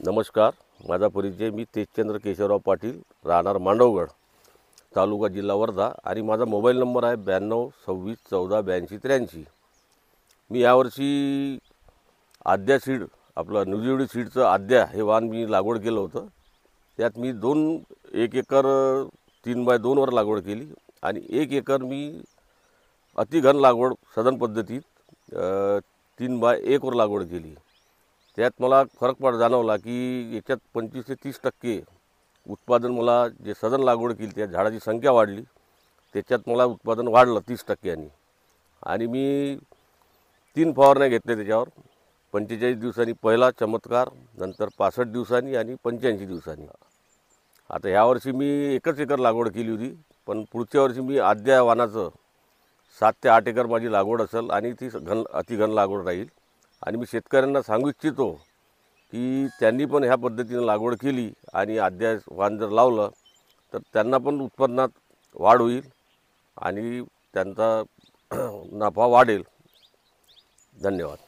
नमस्कार, माझा परिचय मी तेजचंद्र केशवराव पाटील, राहणार मांडवगड, तालुका जिल्हा वर्धा आणि माझा मोबाईल नंबर आहे 9226148283. मी यावर्षी आद्या सीड आपलं न्यूझिवडी सीडचं आद्या हे वाण मी लागवड केलं होतं. त्यात मी 1 एकर 3x2 वर लागवड केली आणि 1 एकर मी अतिघन लागवड सदन पद्धतीत 3x1 वर लागवड केली. त्यात मला फरक जाणवला की याच्यात 25 ते 30% उत्पादन मला जे सदन लागवड केली त्या झाडाची संख्या वाढली, त्याच्यात मला उत्पादन वाढलं 30%. आणि मी 3 फवारण्या घेतल्या त्याच्यावर. 45 दिवसांनी पहिला चमत्कार, नंतर 65 दिवसांनी आणि 85 दिवसांनी. आता ह्यावर्षी मी 1 एकर लागवड केली होती, पण पुढच्या वर्षी मी आद्या वाणाचं 7 ते 8 एकर माझी लागवड असेल आणि ती अतिघन लागवड राहील. आणि मी शेतकऱ्यांना सांगू इच्छितो की त्यांनी पण ह्या पद्धतीने लागवड केली आणि आद्या वाण जर लावलं तर त्यांना पण उत्पन्नात वाढ होईल आणि त्यांचा नफा वाढेल. धन्यवाद.